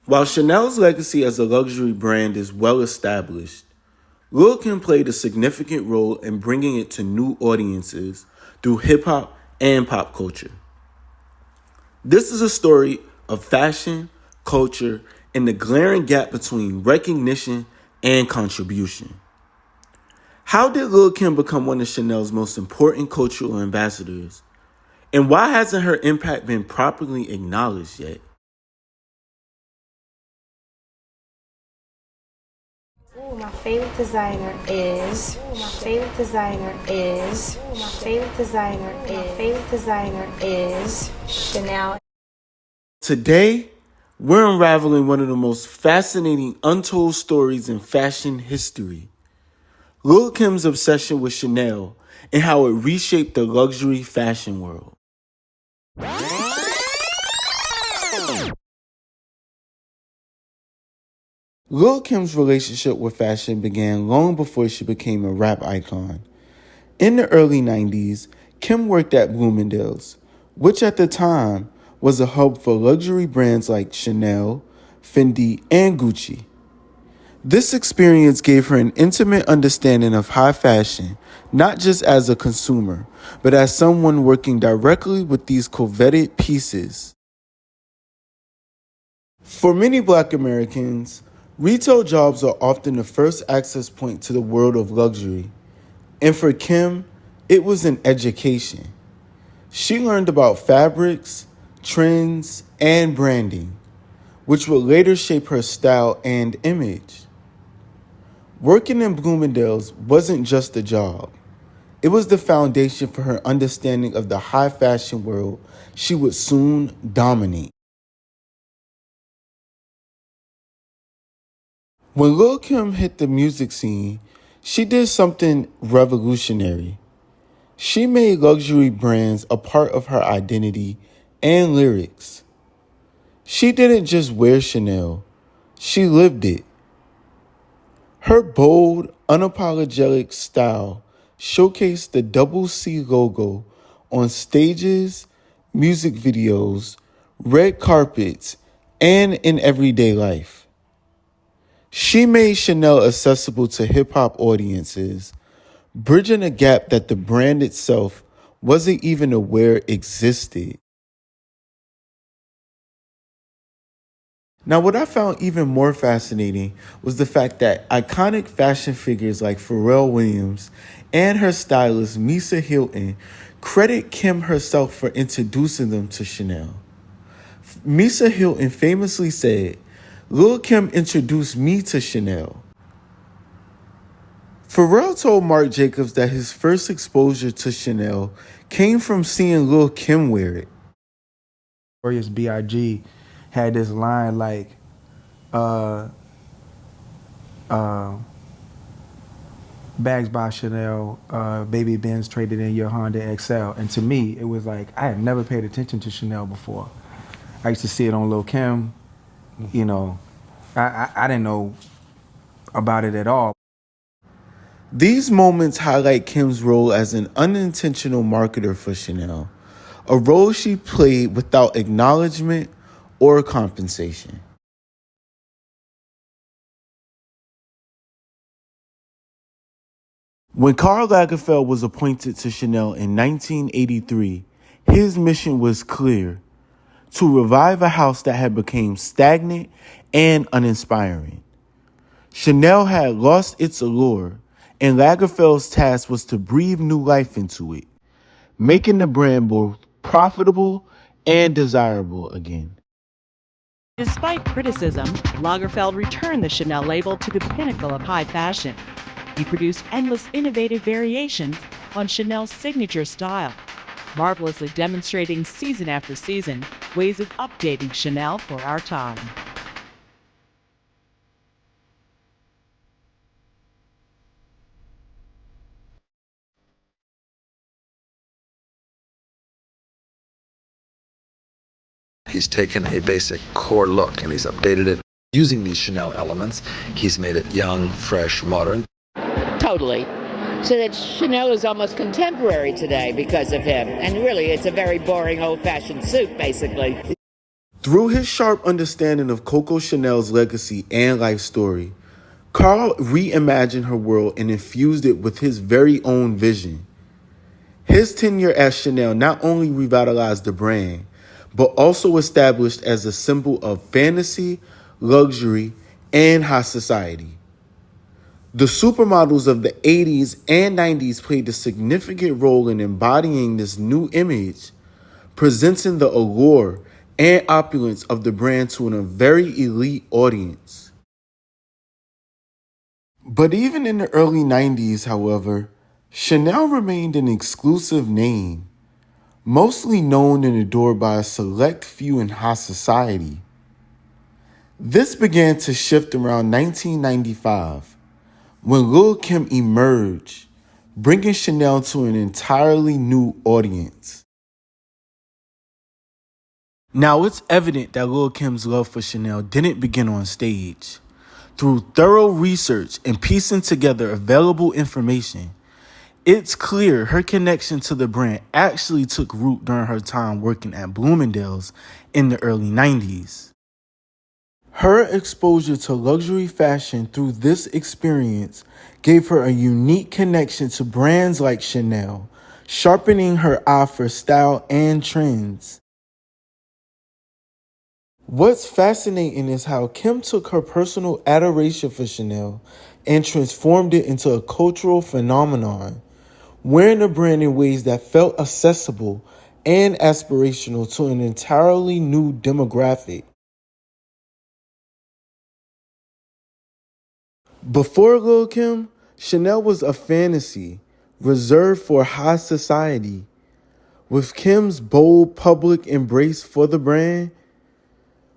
While Chanel's legacy as a luxury brand is well established, Lil Kim played a significant role in bringing it to new audiences through hip hop and pop culture. This is a story of fashion, culture, and the glaring gap between recognition and contribution. How did Lil Kim become one of Chanel's most important cultural ambassadors? And why hasn't her impact been properly acknowledged yet? My favorite designer is Chanel. Today, we're unraveling one of the most fascinating untold stories in fashion history. Lil Kim's obsession with Chanel and how it reshaped the luxury fashion world. Lil Kim's relationship with fashion began long before she became a rap icon. In the early 90s, Kim worked at Bloomingdale's, which at the time was a hub for luxury brands like Chanel, Fendi, and Gucci. This experience gave her an intimate understanding of high fashion, not just as a consumer, but as someone working directly with these coveted pieces. For many Black Americans, retail jobs are often the first access point to the world of luxury. And for Kim, it was an education. She learned about fabrics, trends, and branding, which would later shape her style and image. Working in Bloomingdale's wasn't just a job. It was the foundation for her understanding of the high fashion world she would soon dominate. When Lil Kim hit the music scene, she did something revolutionary. She made luxury brands a part of her identity and lyrics. She didn't just wear Chanel, she lived it. Her bold, unapologetic style showcased the double C logo on stages, music videos, red carpets, and in everyday life. She made Chanel accessible to hip-hop audiences, bridging a gap that the brand itself wasn't even aware existed. Now, what I found even more fascinating was the fact that iconic fashion figures like Pharrell Williams and her stylist Misa Hilton credit Kim herself for introducing them to Chanel. Misa Hilton famously said, "Lil Kim introduced me to Chanel." Pharrell told Marc Jacobs that his first exposure to Chanel came from seeing Lil Kim wear it. Notorious B.I.G. had this line like, bags by Chanel, baby Benz traded in your Honda XL. And to me, it was like, I had never paid attention to Chanel before. I used to see it on Lil Kim, you know, I didn't know about it at all. These moments highlight Kim's role as an unintentional marketer for Chanel, a role she played without acknowledgement or compensation. When Karl Lagerfeld was appointed to Chanel in 1983, his mission was clear: to revive a house that had become stagnant and uninspiring. Chanel had lost its allure, and Lagerfeld's task was to breathe new life into it, making the brand both profitable and desirable again. Despite criticism, Lagerfeld returned the Chanel label to the pinnacle of high fashion. He produced endless innovative variations on Chanel's signature style, marvelously demonstrating season after season ways of updating Chanel for our time. He's taken a basic core look and he's updated it. Using these Chanel elements, he's made it young, fresh, modern. Totally. So that Chanel is almost contemporary today because of him. And really, it's a very boring, old-fashioned suit, basically. Through his sharp understanding of Coco Chanel's legacy and life story, Carl reimagined her world and infused it with his very own vision. His tenure at Chanel not only revitalized the brand, but also established as a symbol of fantasy, luxury, and high society. The supermodels of the 80s and 90s played a significant role in embodying this new image, presenting the allure and opulence of the brand to a very elite audience. But even in the early 90s, however, Chanel remained an exclusive name, mostly known and adored by a select few in high society. This began to shift around 1995, when Lil Kim emerged, bringing Chanel to an entirely new audience. Now, it's evident that Lil Kim's love for Chanel didn't begin on stage. Through thorough research and piecing together available information, it's clear her connection to the brand actually took root during her time working at Bloomingdale's in the early 90s. Her exposure to luxury fashion through this experience gave her a unique connection to brands like Chanel, sharpening her eye for style and trends. What's fascinating is how Kim took her personal adoration for Chanel and transformed it into a cultural phenomenon, wearing the brand in ways that felt accessible and aspirational to an entirely new demographic. Before Lil Kim, Chanel was a fantasy reserved for high society. With Kim's bold public embrace for the brand,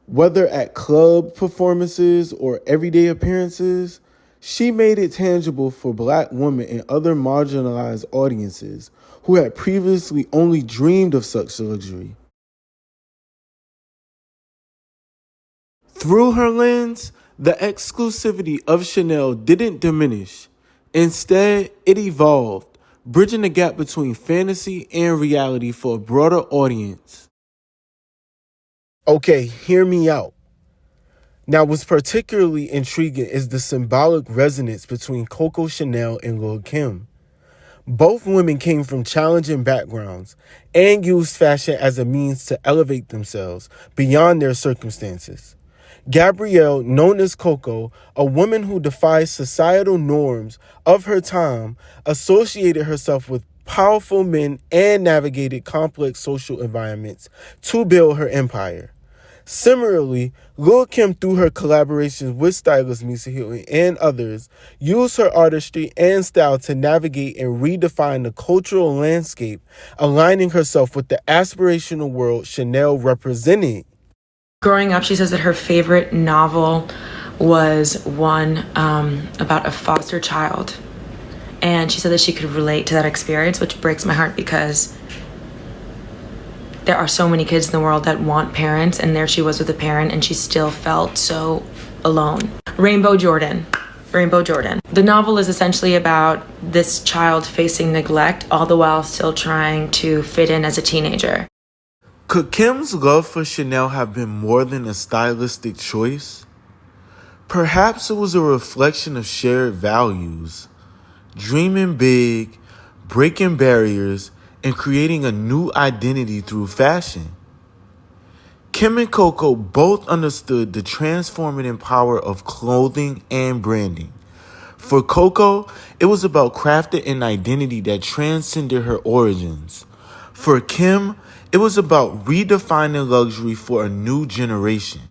whether at club performances or everyday appearances, she made it tangible for Black women and other marginalized audiences who had previously only dreamed of such luxury. Through her lens, the exclusivity of Chanel didn't diminish. Instead, it evolved, bridging the gap between fantasy and reality for a broader audience. Okay, hear me out. Now, what's particularly intriguing is the symbolic resonance between Coco Chanel and Lil Kim. Both women came from challenging backgrounds and used fashion as a means to elevate themselves beyond their circumstances. Gabrielle, known as Coco, a woman who defied societal norms of her time, associated herself with powerful men and navigated complex social environments to build her empire. Similarly, Lil Kim, through her collaborations with stylist Misa Hilton and others, used her artistry and style to navigate and redefine the cultural landscape, aligning herself with the aspirational world Chanel represented. Growing up, she says that her favorite novel was one about a foster child. And she said that she could relate to that experience, which breaks my heart because there are so many kids in the world that want parents, and there she was with a parent, and she still felt so alone. Rainbow Jordan. The novel is essentially about this child facing neglect, all the while still trying to fit in as a teenager. Could Kim's love for Chanel have been more than a stylistic choice? Perhaps it was a reflection of shared values, dreaming big, breaking barriers, and creating a new identity through fashion. Kim and Coco both understood the transformative power of clothing and branding. For Coco, it was about crafting an identity that transcended her origins. For Kim, it was about redefining luxury for a new generation.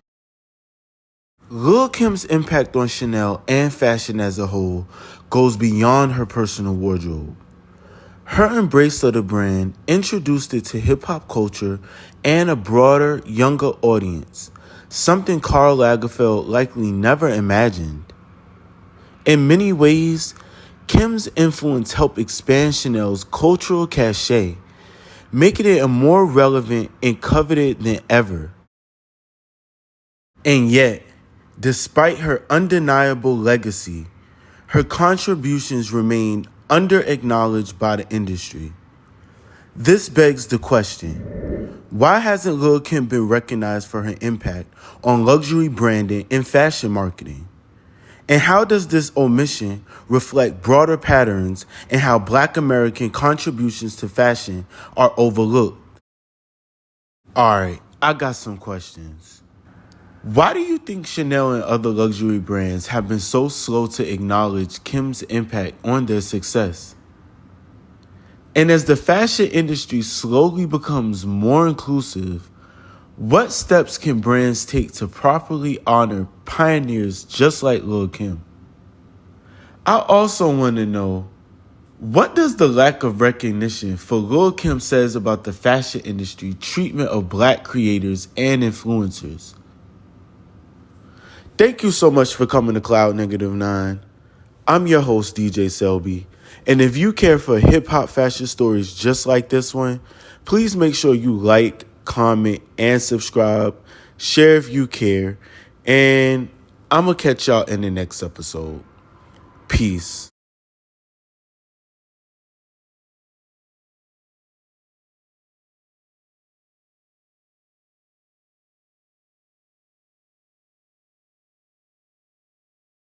Lil Kim's impact on Chanel and fashion as a whole goes beyond her personal wardrobe. Her embrace of the brand introduced it to hip-hop culture and a broader, younger audience, something Karl Lagerfeld likely never imagined. In many ways, Kim's influence helped expand Chanel's cultural cachet, making it more relevant and coveted than ever. And yet, despite her undeniable legacy, her contributions remain under-acknowledged by the industry. This begs the question, why hasn't Lil Kim been recognized for her impact on luxury branding and fashion marketing? And how does this omission reflect broader patterns in how Black American contributions to fashion are overlooked? All right, I got some questions. Why do you think Chanel and other luxury brands have been so slow to acknowledge Kim's impact on their success? And as the fashion industry slowly becomes more inclusive, what steps can brands take to properly honor pioneers just like Lil Kim? I also want to know, what does the lack of recognition for Lil Kim says about the fashion industry treatment of Black creators and influencers? Thank you so much for coming to Cloud Negative 9. I'm your host, DJ Selby. And if you care for hip-hop fashion stories just like this one, please make sure you like, comment, and subscribe. Share if you care. And I'm going to catch y'all in the next episode. Peace.